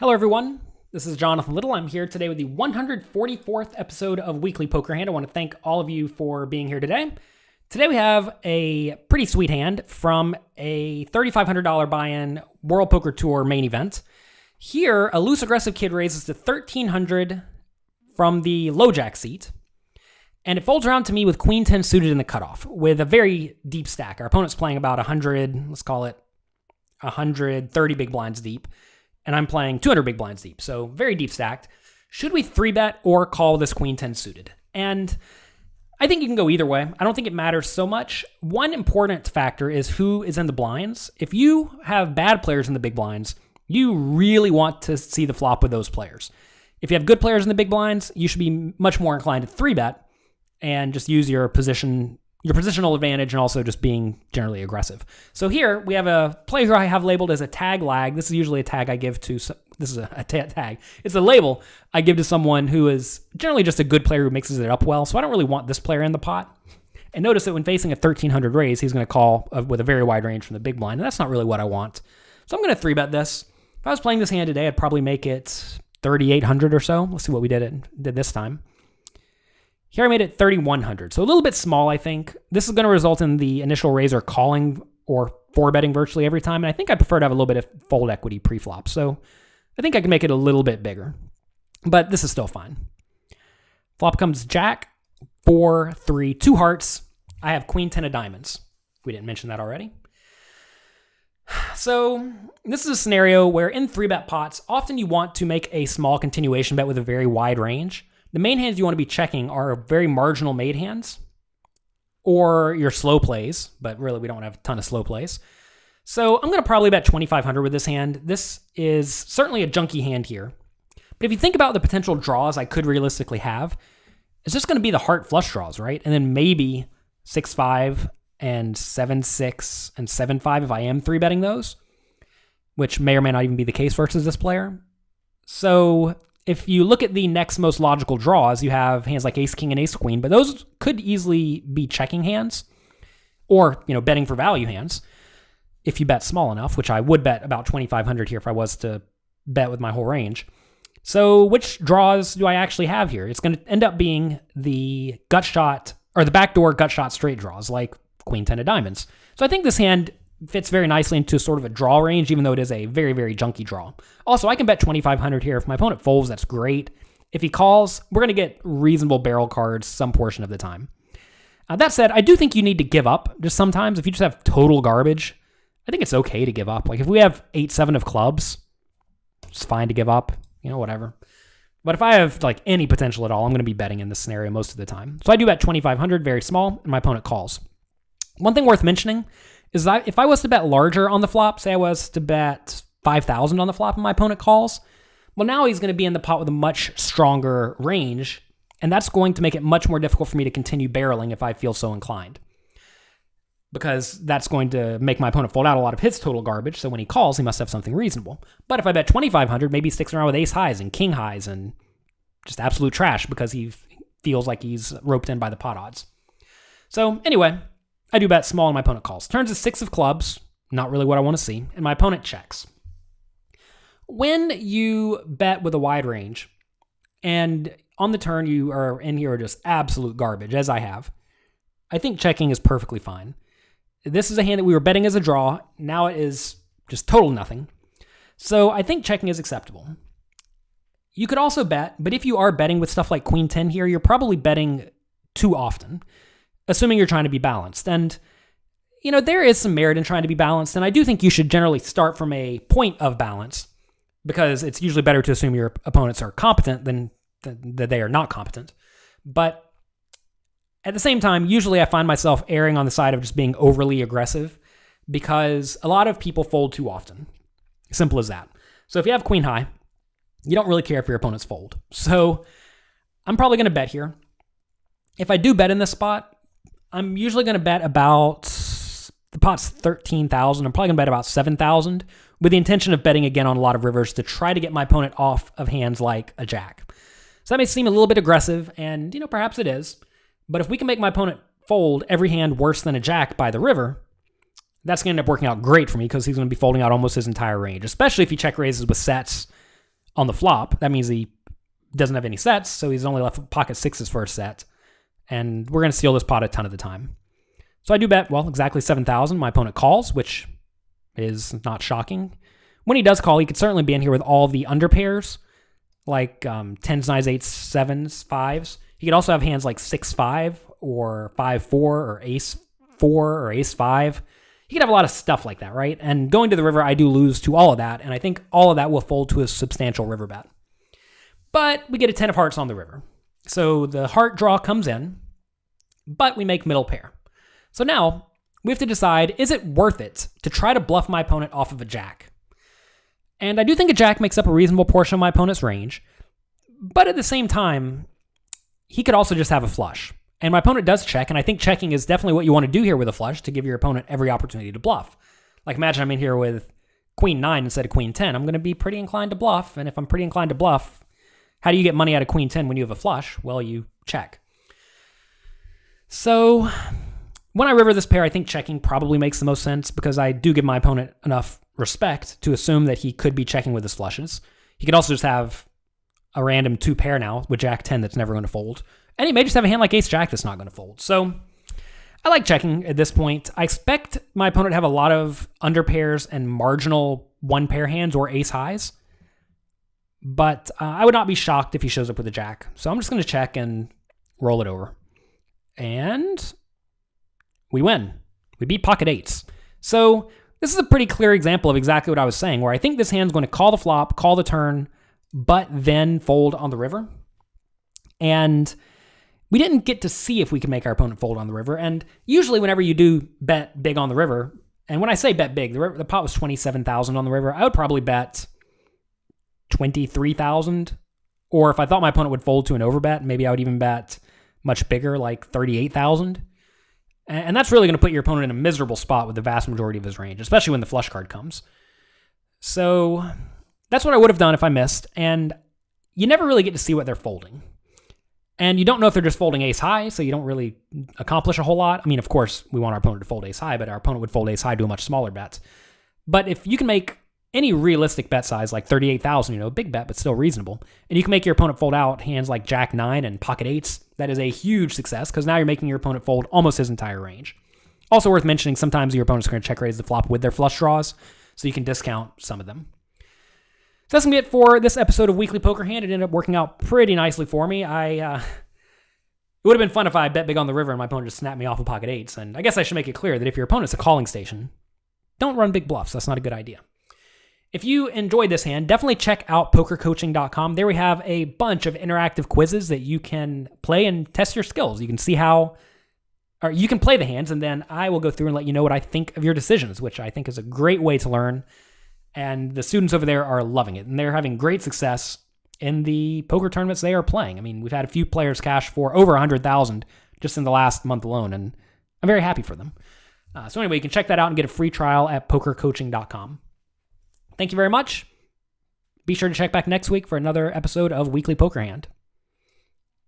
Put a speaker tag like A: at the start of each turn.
A: Hello, everyone. This is Jonathan Little. I'm here today with the 144th episode of Weekly Poker Hand. I want to thank all of you for being here today. Today we have a pretty sweet hand from a $3,500 buy-in World Poker Tour main event. Here, a loose aggressive kid raises to $1,300 from the low jack seat, and it folds around to me with Queen 10 suited in the cutoff with a very deep stack. Our opponent's playing about 100, let's call it 130 big blinds deep, and I'm playing 200 big blinds deep, so very deep stacked. Should we 3-bet or call this Queen 10 suited? And I think you can go either way. I don't think it matters so much. One important factor is who is in the blinds. If you have bad players in the big blinds, you really want to see the flop with those players. If you have good players in the big blinds, you should be much more inclined to 3-bet and just use your positional advantage and also just being generally aggressive. So here we have a player who I have labeled as a tag lag. This is usually a tag I give to, this is a tag. It's a label I give to someone who is generally just a good player who mixes it up well. So I don't really want this player in the pot. And notice that when facing a 1,300 raise, he's going to call with a very wide range from the big blind. And that's not really what I want. So I'm going to 3-bet this. If I was playing this hand today, I'd probably make it 3,800 or so. Let's see what we did this time. Here I made it 3,100, so a little bit small, I think. This is going to result in the initial raiser calling or 4-betting virtually every time, and I think I prefer to have a little bit of fold equity pre-flop, so I think I can make it a little bit bigger, but this is still fine. Flop comes Jack, 4, 3, 2 hearts. I have Queen 10 of diamonds. We didn't mention that already. So this is a scenario where in 3-bet pots, often you want to make a small continuation bet with a very wide range. The main hands you want to be checking are very marginal made hands or your slow plays, but really we don't have a ton of slow plays. So I'm going to probably bet 2,500 with this hand. This is certainly a junky hand here. But if you think about the potential draws I could realistically have, it's just going to be the heart flush draws, right? And then maybe 6-5 and 7-6 and 7-5 if I am 3-betting those, which may or may not even be the case versus this player. So if you look at the next most logical draws, you have hands like ace-king and ace-queen, but those could easily be checking hands or, betting for value hands if you bet small enough, which I would bet about 2,500 here if I was to bet with my whole range. So which draws do I actually have here? It's going to end up being the gut shot or the backdoor gut shot straight draws like Queen 10 of diamonds. So I think this hand fits very nicely into sort of a draw range, even though it is a very, very junky draw. Also, I can bet 2,500 here. If my opponent folds, that's great. If he calls, we're going to get reasonable barrel cards some portion of the time. That said, I do think you need to give up just sometimes. If you just have total garbage, I think it's okay to give up. Like if we have 8-7 of clubs, it's fine to give up, whatever. But if I have like any potential at all, I'm going to be betting in this scenario most of the time. So I do bet 2,500, very small, and my opponent calls. One thing worth mentioning is that if I was to bet larger on the flop, say I was to bet 5,000 on the flop and my opponent calls, well, now he's going to be in the pot with a much stronger range, and that's going to make it much more difficult for me to continue barreling if I feel so inclined, because that's going to make my opponent fold out a lot of his total garbage, so when he calls, he must have something reasonable. But if I bet 2,500, maybe he sticks around with ace highs and king highs and just absolute trash because he feels like he's roped in by the pot odds. So anyway, I do bet small and my opponent calls. Turns is 6 of clubs, not really what I want to see, and my opponent checks. When you bet with a wide range, and on the turn you are in here just absolute garbage, as I have, I think checking is perfectly fine. This is a hand that we were betting as a draw. Now it is just total nothing. So I think checking is acceptable. You could also bet, but if you are betting with stuff like Queen 10 here, you're probably betting too often, assuming you're trying to be balanced. And, there is some merit in trying to be balanced, and I do think you should generally start from a point of balance, because it's usually better to assume your opponents are competent than that they are not competent. But at the same time, usually I find myself erring on the side of just being overly aggressive, because a lot of people fold too often. Simple as that. So if you have queen high, you don't really care if your opponents fold. So I'm probably going to bet here. If I do bet in this spot, I'm usually going to bet about, the pot's 13,000. I'm probably going to bet about 7,000 with the intention of betting again on a lot of rivers to try to get my opponent off of hands like a jack. So that may seem a little bit aggressive, and, perhaps it is. But if we can make my opponent fold every hand worse than a jack by the river, that's going to end up working out great for me because he's going to be folding out almost his entire range, especially if he check raises with sets on the flop. That means he doesn't have any sets, so he's only left with pocket sixes for a set. And we're going to steal this pot a ton of the time. So I do bet, well, exactly 7,000. My opponent calls, which is not shocking. When he does call, he could certainly be in here with all the under pairs, like 10s, 9s, 8s, 7s, 5s. He could also have hands like 6-5 or 5-4 or ace-4 or ace-5. He could have a lot of stuff like that, right? And going to the river, I do lose to all of that, and I think all of that will fold to a substantial river bet. But we get a 10 of hearts on the river. So the heart draw comes in, but we make middle pair. So now we have to decide, is it worth it to try to bluff my opponent off of a jack? And I do think a jack makes up a reasonable portion of my opponent's range, but at the same time, he could also just have a flush. And my opponent does check, and I think checking is definitely what you want to do here with a flush to give your opponent every opportunity to bluff. Like imagine I'm in here with queen 9 instead of queen 10. I'm going to be pretty inclined to bluff, and if I'm pretty inclined to bluff, how do you get money out of queen 10 when you have a flush? Well, you check. So when I river this pair, I think checking probably makes the most sense because I do give my opponent enough respect to assume that he could be checking with his flushes. He could also just have a random 2 pair now with jack 10 that's never going to fold. And he may just have a hand like ace jack that's not going to fold. So I like checking at this point. I expect my opponent to have a lot of under pairs and marginal 1 pair hands or ace highs. But I would not be shocked if he shows up with a jack. So I'm just going to check and roll it over. And we win. We beat pocket eights. So this is a pretty clear example of exactly what I was saying, where I think this hand's going to call the flop, call the turn, but then fold on the river. And we didn't get to see if we could make our opponent fold on the river. And usually whenever you do bet big on the river, and when I say bet big, the pot was 27,000 on the river, I would probably bet 23,000. Or if I thought my opponent would fold to an overbet, maybe I would even bet much bigger, like 38,000. And that's really going to put your opponent in a miserable spot with the vast majority of his range, especially when the flush card comes. So that's what I would have done if I missed. And you never really get to see what they're folding. And you don't know if they're just folding ace high, so you don't really accomplish a whole lot. I mean, of course, we want our opponent to fold ace high, but our opponent would fold ace high to a much smaller bet. But if you can make any realistic bet size, like 38,000, a big bet, but still reasonable, and you can make your opponent fold out hands like jack 9 and pocket eights, that is a huge success because now you're making your opponent fold almost his entire range. Also worth mentioning, sometimes your opponent's going to check raise the flop with their flush draws, so you can discount some of them. So that's going to be it for this episode of Weekly Poker Hand. It ended up working out pretty nicely for me. It would have been fun if I bet big on the river and my opponent just snapped me off with pocket eights. And I guess I should make it clear that if your opponent's a calling station, don't run big bluffs. That's not a good idea. If you enjoyed this hand, definitely check out pokercoaching.com. There we have a bunch of interactive quizzes that you can play and test your skills. You can see or you can play the hands, and then I will go through and let you know what I think of your decisions, which I think is a great way to learn. And the students over there are loving it, and they're having great success in the poker tournaments they are playing. I mean, we've had a few players cash for over 100,000 just in the last month alone, and I'm very happy for them. So anyway, you can check that out and get a free trial at pokercoaching.com. Thank you very much. Be sure to check back next week for another episode of Weekly Poker Hand.